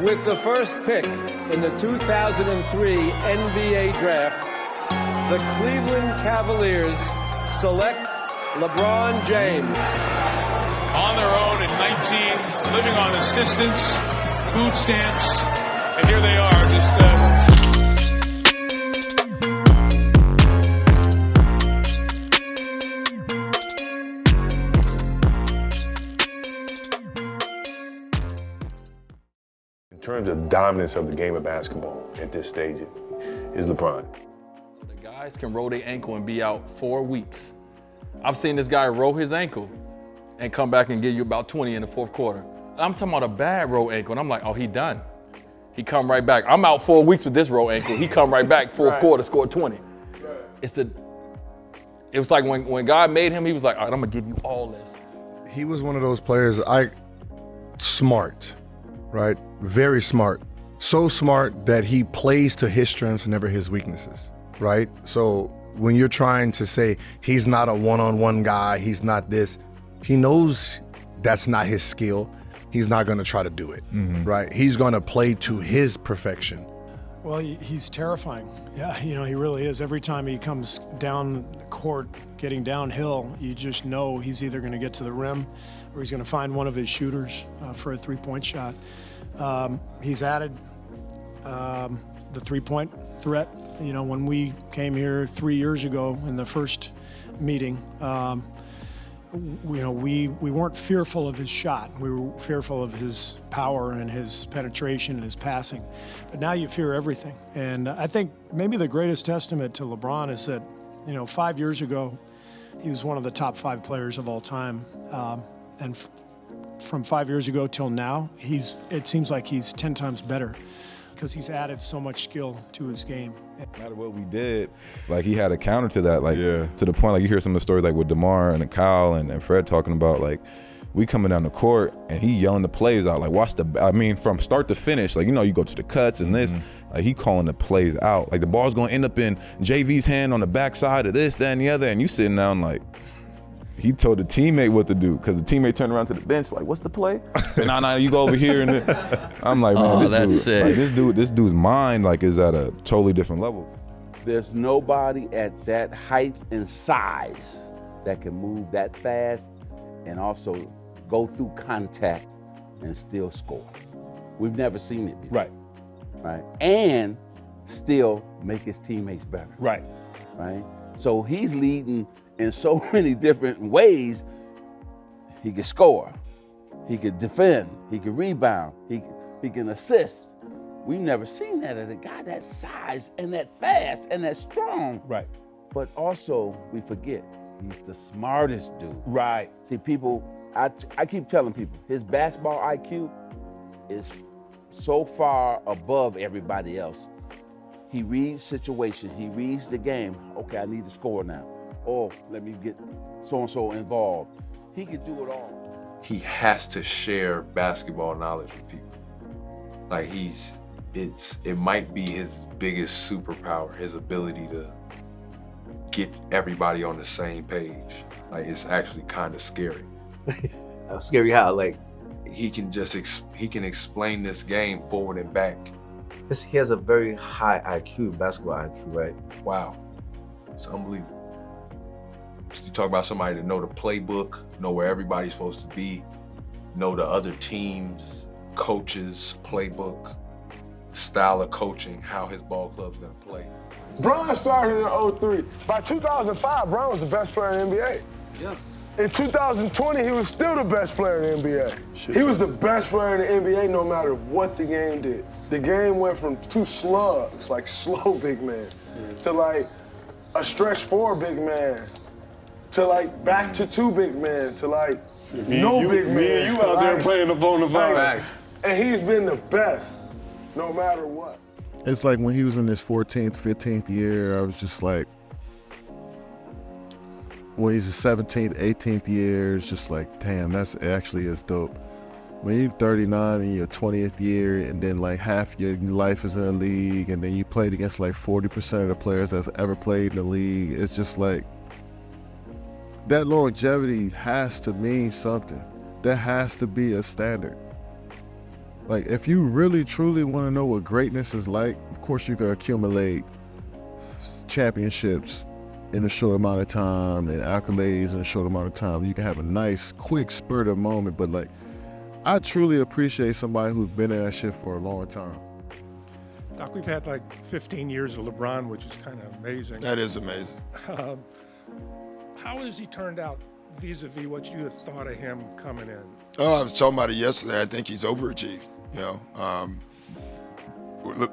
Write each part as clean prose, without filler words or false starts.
With the first pick in the 2003 NBA Draft, the Cleveland Cavaliers select LeBron James. On their own at 19, living on assistance, food stamps, and here they are, just In terms of dominance of the game of basketball at this stage is LeBron. The guys can roll their ankle and be out 4 weeks. I've seen this guy roll his ankle and come back and give you about 20 in the fourth quarter. I'm talking about a bad roll ankle, and I'm like, oh, he done. He come right back. I'm out 4 weeks with this roll ankle. He come right back, fourth quarter, scored 20. It was like when God made him, he was like, all right, I'm gonna give you all this. He was one of those players, smart, right? Very smart. So smart that he plays to his strengths, never his weaknesses, right? So when you're trying to say he's not a one-on-one guy, he's not this, he knows that's not his skill. He's not gonna try to do it, right? He's gonna play to his perfection. Well, he's terrifying. Yeah, he really is. Every time he comes down the court, getting downhill, you just know he's either gonna get to the rim or he's gonna find one of his shooters for a three-point shot. He's added the three-point threat. When we came here 3 years ago in the first meeting, we weren't fearful of his shot. We were fearful of his power and his penetration and his passing. But now you fear everything. And I think maybe the greatest testament to LeBron is that, 5 years ago, he was one of the top 5 players of all time. And from 5 years ago till now, it seems like he's 10 times better because he's added so much skill to his game. No matter what we did, he had a counter to that, to the point, you hear some of the stories with DeMar and Kyle and Fred talking about, we coming down the court and he yelling the plays out, watch from start to finish, you go to the cuts and this, he calling the plays out. The ball's gonna end up in JV's hand on the backside of this, that, and the other, and you sitting down he told the teammate what to do because the teammate turned around to the bench what's the play? Nah, you go over here. And I'm like, man, this dude's mind is at a totally different level. There's nobody at that height and size that can move that fast and also go through contact and still score. We've never seen it before. Right. And still make his teammates better. Right. So he's leading in so many different ways. He can score, he could defend, he can rebound, he can assist. We've never seen that at a guy that size and that fast and that strong. Right. But also, we forget, he's the smartest dude. Right. See, people, I keep telling people, his basketball IQ is so far above everybody else. He reads situation, he reads the game. Okay, I need to score now. Oh, let me get so-and-so involved. He could do it all. He has to share basketball knowledge with people. It might be his biggest superpower, his ability to get everybody on the same page. It's actually kind of scary. Scary how? He can explain this game forward and back. He has a very high IQ, basketball IQ, right? Wow, it's unbelievable. You talk about somebody that know the playbook, know where everybody's supposed to be, know the other teams, coaches, playbook, style of coaching, how his ball club's gonna play. Bron started in 03. By 2005, Bron was the best player in the NBA. Yeah. In 2020, he was still the best player in the NBA. He was the best player in the NBA no matter what the game did. The game went from 2 slugs, slow big man, to a stretch 4 big man, to back to 2 big men, to no big man. Me and you out there playing the phone. And he's been the best, no matter what. It's when he was in his 14th, 15th year, I was just when he's his 17th, 18th year, it's just damn, that's actually is dope. When you're 39 in your 20th year and then half your life is in the league and then you played against 40% of the players that's ever played in the league, it's just that longevity has to mean something. There has to be a standard. Like, if you really, truly want to know what greatness is like, of course you can accumulate championships in a short amount of time and accolades in a short amount of time. You can have a nice, quick spurt of moment, but like, I truly appreciate somebody who's been in that shit for a long time. Doc, we've had like 15 years of LeBron, which is kind of amazing. That is amazing. How has he turned out vis-a-vis what you had thought of him coming in? Oh, I was talking about it yesterday. I think he's overachieved. You know,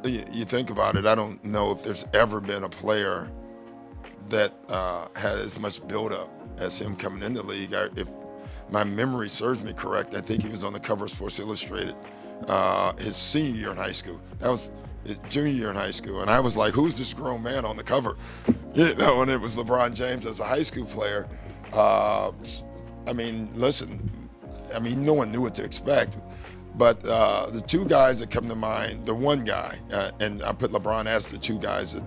you think about it. I don't know if there's ever been a player that had as much buildup as him coming into the league. If my memory serves me correct, I think he was on the cover of Sports Illustrated his senior year in high school. That was his junior year in high school, and I was like, "Who's this grown man on the cover?" You know, and it was LeBron James as a high school player. I mean, listen, I mean, no one knew what to expect. But the two guys that come to mind, the one guy, and I put LeBron as the two guys that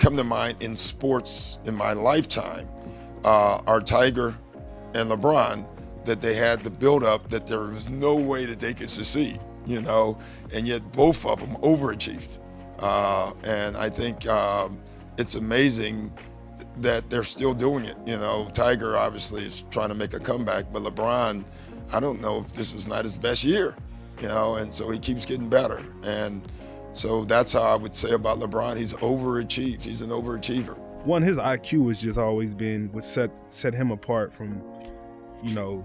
come to mind in sports in my lifetime, are Tiger and LeBron, that they had the build-up that there was no way that they could succeed, you know, and yet both of them overachieved. And I think it's amazing that they're still doing it. You know, Tiger obviously is trying to make a comeback, but LeBron, I don't know if this is not his best year, you know, and so he keeps getting better. And so that's how I would say about LeBron. He's overachieved. He's an overachiever. One, his IQ has just always been what set him apart from, you know,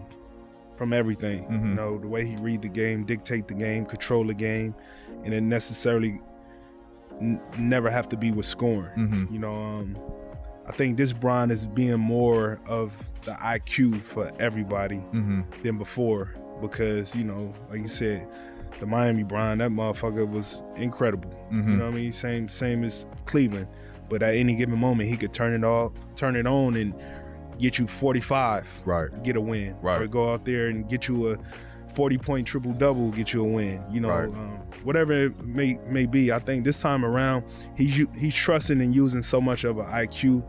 from everything. Mm-hmm. You know, the way he read the game, dictate the game, control the game, and it necessarily never have to be with scoring. Mm-hmm. You know, I think this Bron is being more of the IQ for everybody Mm-hmm. than before, because, you know, like you said, the Miami Bron, that motherfucker was incredible. Mm-hmm. You know what I mean? Same as Cleveland. But at any given moment, he could turn it on and get you 45, Right. get a win. Right. Or go out there and get you a 40-point triple-double, get you a win. You know, Right. Whatever it may be. I think this time around, he's trusting and using so much of an IQ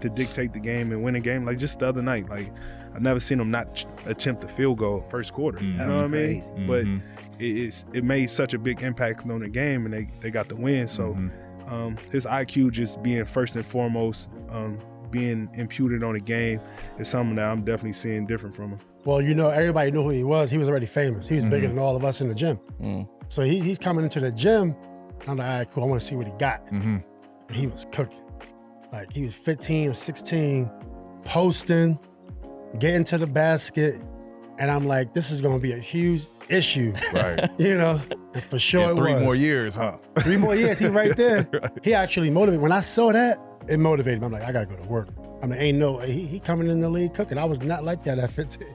to dictate the game and win a game. Like just the other night, like I've never seen him not attempt a field goal first quarter. Mm-hmm. You know what I mean? Mm-hmm. But it made such a big impact on the game, and they got the win. So his IQ just being first and foremost, being imputed on the game is something that I'm definitely seeing different from him. Well, you know, everybody knew who he was. He was already famous. He was bigger than all of us in the gym. So he's coming into the gym. I'm like, all right, cool. I want to see what he got. And he was cooking. Like he was 15 or 16, posting, getting to the basket. And I'm like, this is going to be a huge issue. Right. You know, and for sure it was. 3 more years, huh? 3 more years. He right there. Right. He actually motivated. When I saw that, it motivated me. I'm like, I got to go to work. I mean, ain't no, he coming in the league cooking. I was not like that at 15.